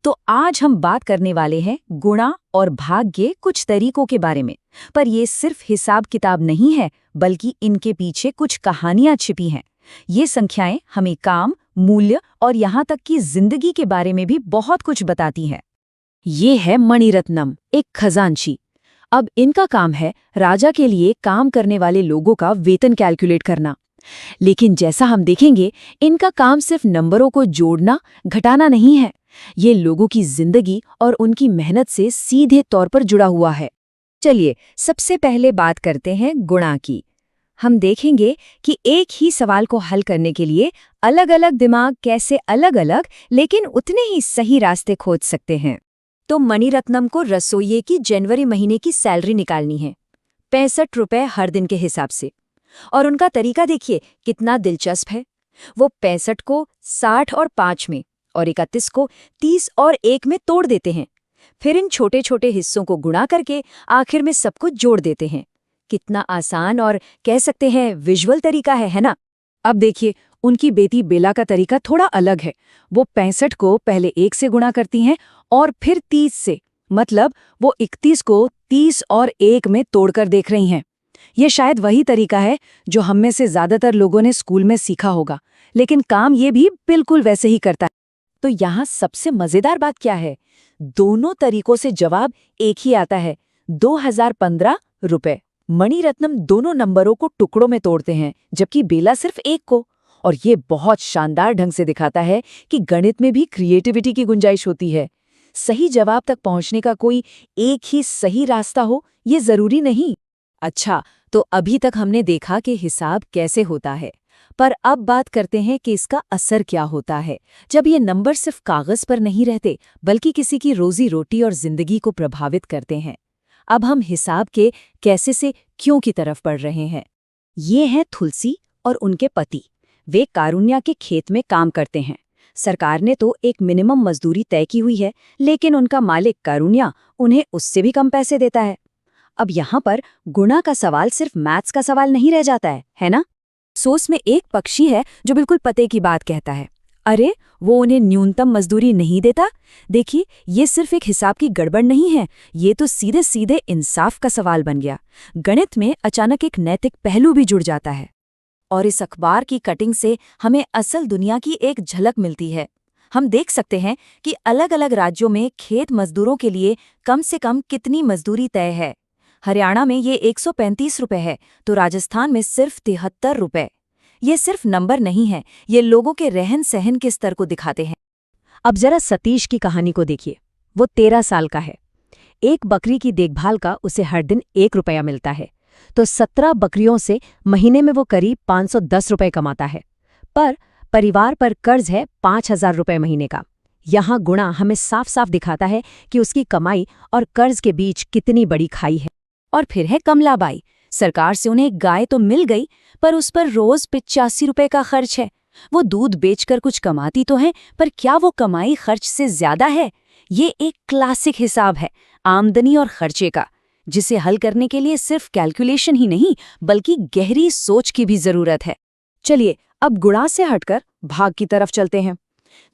तो आज हम बात करने वाले हैं गुणा और भाग के कुछ तरीकों के बारे में। पर ये सिर्फ हिसाब किताब नहीं है, बल्कि इनके पीछे कुछ कहानियां छिपी हैं। ये संख्याएं हमें काम, मूल्य और यहाँ तक कि जिंदगी के बारे में भी बहुत कुछ बताती हैं। ये है मणिरत्नम, एक खजांची। अब इनका काम है राजा के लिए काम करने वाले लोगों का वेतन कैलकुलेट करना। लेकिन जैसा हम देखेंगे, इनका काम सिर्फ नंबरों को जोड़ना, घटाना नहीं है। ये लोगों की जिंदगी और उनकी मेहनत से सीधे तौर पर जुड़ा हुआ है। चलिए, सबसे पहले बात करते हैं गुणा की। हम देखेंगे कि एक ही सवाल को हल करने के लिए अलग-अलग दिमाग कैसे अलग-अलग लेकिन उतने ही सही रास्ते खोज सकते हैं। तो मणिरत्नम को रसोइये की जनवरी महीने की सैलरी निकालनी है, 65 रुपए हर दिन के हिसाब से। और उनका तरीका देखिए कितना दिलचस्प है। वो 65 को 60 और 5 में और 31 को 30 और 1 में तोड़ देते हैं। फिर इन छोटे छोटे हिस्सों को गुणा करके आखिर में सब कुछ जोड़ देते हैं। कितना आसान और कह सकते हैं विजुअल तरीका है ना? अब देखिए, उनकी बेटी बेला का तरीका थोड़ा अलग है। वो 65 को पहले 1 से गुणा करती हैं और फिर 30 से, मतलब वो 31 को 30 और 1 में तोड़कर देख रही हैं। ये शायद वही तरीका है जो हम में से ज्यादातर लोगों ने स्कूल में सीखा होगा, लेकिन काम ये भी बिल्कुल वैसे ही करता है। तो यहाँ सबसे मजेदार बात क्या है? दोनों तरीकों से जवाब एक ही आता है, 2015 रुपए। मणिरत्नम दोनों नंबरों को टुकड़ों में तोड़ते हैं, जबकि बेला सिर्फ 1 को। और ये बहुत शानदार ढंग से दिखाता है कि गणित में भी क्रिएटिविटी की गुंजाइश होती है। सही जवाब तक पहुंचने का कोई एक ही सही रास्ता हो, ये जरूरी नहीं। अच्छा, तो अभी तक हमने देखा कि हिसाब कैसे होता है, पर अब बात करते हैं कि इसका असर क्या होता है जब ये नंबर सिर्फ कागज पर नहीं रहते, बल्कि किसी की रोजी रोटी और जिंदगी को प्रभावित करते हैं। अब हम हिसाब के कैसे से क्यों की तरफ बढ़ रहे हैं। ये हैं तुलसी और उनके पति। वे कारुण्या के खेत में काम करते हैं। सरकार ने तो एक मिनिमम मजदूरी तय की हुई है, लेकिन उनका मालिक कारुण्या उन्हें उससे भी कम पैसे देता है। अब यहाँ पर गुणा का सवाल सिर्फ मैथ्स का सवाल नहीं रह जाता है ना? सोच में एक पक्षी है जो बिल्कुल पते की बात कहता है, अरे वो उन्हें न्यूनतम मजदूरी नहीं देता। देखिए, ये सिर्फ एक हिसाब की गड़बड़ नहीं है, ये तो सीधे सीधे इंसाफ का सवाल बन गया। गणित में अचानक एक नैतिक पहलू भी जुड़ जाता है। और इस अखबार की कटिंग से हमें असल दुनिया की एक झलक मिलती है। हम देख सकते हैं कि अलग अलग राज्यों में खेत मजदूरों के लिए कम से कम कितनी मजदूरी तय है। हरियाणा में ये 135 रुपए है, तो राजस्थान में सिर्फ 73 रुपए। ये सिर्फ नंबर नहीं है, ये लोगों के रहन सहन के स्तर को दिखाते हैं। अब जरा सतीश की कहानी को देखिए। वो 13 साल का है। एक बकरी की देखभाल का उसे हर दिन 1 रुपया मिलता है, तो 17 बकरियों से महीने में वो करीब 510 रुपए कमाता है। पर परिवार पर कर्ज है 5,000 रुपए महीने का। यहाँ गुणा हमें साफ साफ दिखाता है कि उसकी कमाई और कर्ज के बीच कितनी बड़ी खाई है। और फिर है कमलाबाई। सरकार से उन्हें गाय तो मिल गई, पर उस पर रोज 85 रुपए का खर्च है। वो दूध बेचकर कुछ कमाती तो है, पर क्या वो कमाई खर्च से ज्यादा है? ये एक क्लासिक हिसाब है आमदनी और खर्चे का, जिसे हल करने के लिए सिर्फ कैलकुलेशन ही नहीं, बल्कि गहरी सोच की भी जरूरत है। चलिए, अब गुणा से हटकर भाग की तरफ चलते हैं।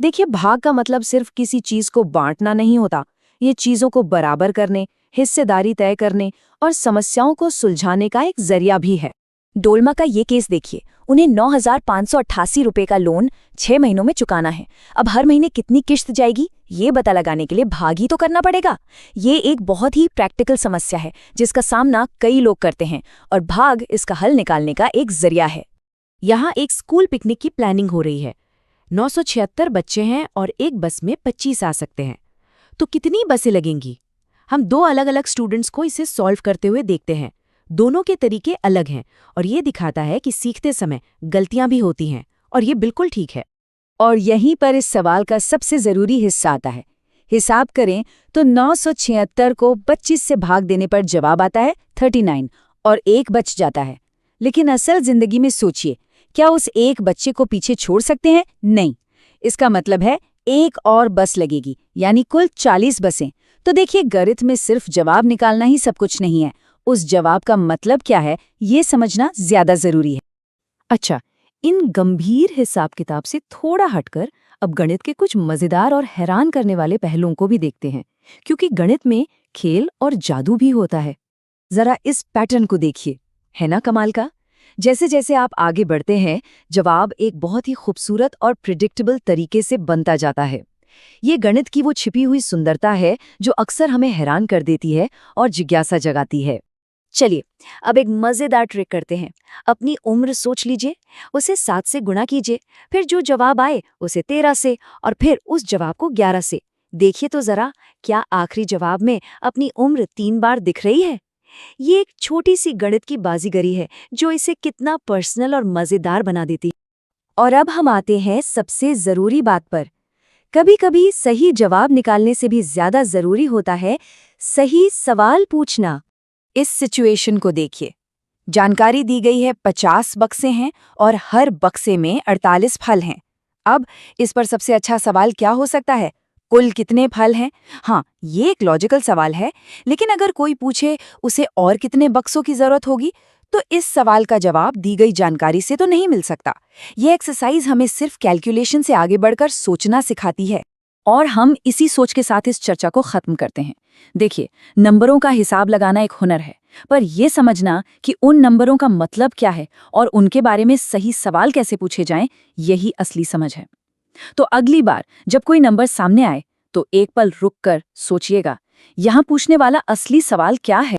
देखिए, भाग का मतलब सिर्फ किसी चीज को बांटना नहीं होता। ये चीजों को बराबर करने, हिस्सेदारी तय करने और समस्याओं को सुलझाने का एक जरिया भी है। डोलमा का ये केस देखिए। उन्हें 9,588 रुपए का लोन 6 महीनों में चुकाना है। अब हर महीने कितनी किश्त जाएगी, ये पता लगाने के लिए भाग ही तो करना पड़ेगा। ये एक बहुत ही प्रैक्टिकल समस्या है जिसका सामना कई लोग करते हैं, और भाग इसका हल निकालने का एक जरिया है। यहाँ एक स्कूल पिकनिक की प्लानिंग हो रही है। 976 बच्चे हैं और एक बस में 25 आ सकते हैं। तो कितनी बसें लगेंगी? हम 2 अलग अलग स्टूडेंट्स को इसे सॉल्व करते हुए देखते हैं। दोनों के तरीके अलग हैं, और ये दिखाता है कि सीखते समय गलतियां भी होती हैं, और ये बिल्कुल ठीक है। और यहीं पर इस सवाल का सबसे जरूरी हिस्सा आता है। हिसाब करें तो 976 को 25 से भाग देने पर जवाब आता है 39, और 1 बच जाता है। लेकिन असल जिंदगी में सोचिए, क्या उस एक बच्चे को पीछे छोड़ सकते हैं? नहीं। इसका मतलब है 1 और बस लगेगी, यानी कुल 40 बसें। तो देखिए, गणित में सिर्फ जवाब निकालना ही सब कुछ नहीं है, उस जवाब का मतलब क्या है ये समझना ज्यादा जरूरी है। अच्छा, इन गंभीर हिसाब किताब से थोड़ा हटकर अब गणित के कुछ मजेदार और हैरान करने वाले पहलुओं को भी देखते हैं, क्योंकि गणित में खेल और जादू भी होता है। जरा इस पैटर्न को देखिए, है ना कमाल का? जैसे जैसे आप आगे बढ़ते हैं, जवाब एक बहुत ही खूबसूरत और प्रिडिक्टेबल तरीके से बनता जाता है। ये गणित की वो छिपी हुई सुंदरता है जो अक्सर हमें हैरान कर देती है और जिज्ञासा जगाती है। चलिए, अब एक मजेदार ट्रिक करते हैं। अपनी उम्र सोच लीजिए, उसे 7 से गुणा कीजिए, फिर जो जवाब आए उसे 13 से, और फिर उस जवाब को 11 से। देखिए तो जरा, क्या आखिरी जवाब में अपनी उम्र 3 बार दिख रही है? ये एक छोटी सी गणित की बाजीगरी है जो इसे कितना पर्सनल और मजेदार बना देती है। और अब हम आते हैं सबसे जरूरी बात पर। कभी-कभी सही जवाब निकालने से भी ज्यादा जरूरी होता है सही सवाल पूछना। इस सिचुएशन को देखिए। जानकारी दी गई है 50 बक्से हैं और हर बक्से में 48 फल हैं। अब इस पर सबसे अच्छा सवाल क्या हो सकता है? कुल कितने फल हैं? हाँ, ये एक लॉजिकल सवाल है, लेकिन अगर कोई पूछे उसे और कितने बक्सों की जरूरत होगी, तो इस सवाल का जवाब दी गई जानकारी से तो नहीं मिल सकता। ये एक्सरसाइज हमें सिर्फ कैलकुलेशन से आगे बढ़कर सोचना सिखाती है। और हम इसी सोच के साथ इस चर्चा को खत्म करते हैं। देखिए, नंबरों का हिसाब लगाना एक हुनर है, पर यह समझना कि उन नंबरों का मतलब क्या है और उनके बारे में सही सवाल कैसे पूछे जाएं, यही असली समझ है। तो अगली बार जब कोई नंबर सामने आए, तो एक पल रुक कर सोचिएगा, यहाँ पूछने वाला असली सवाल क्या है।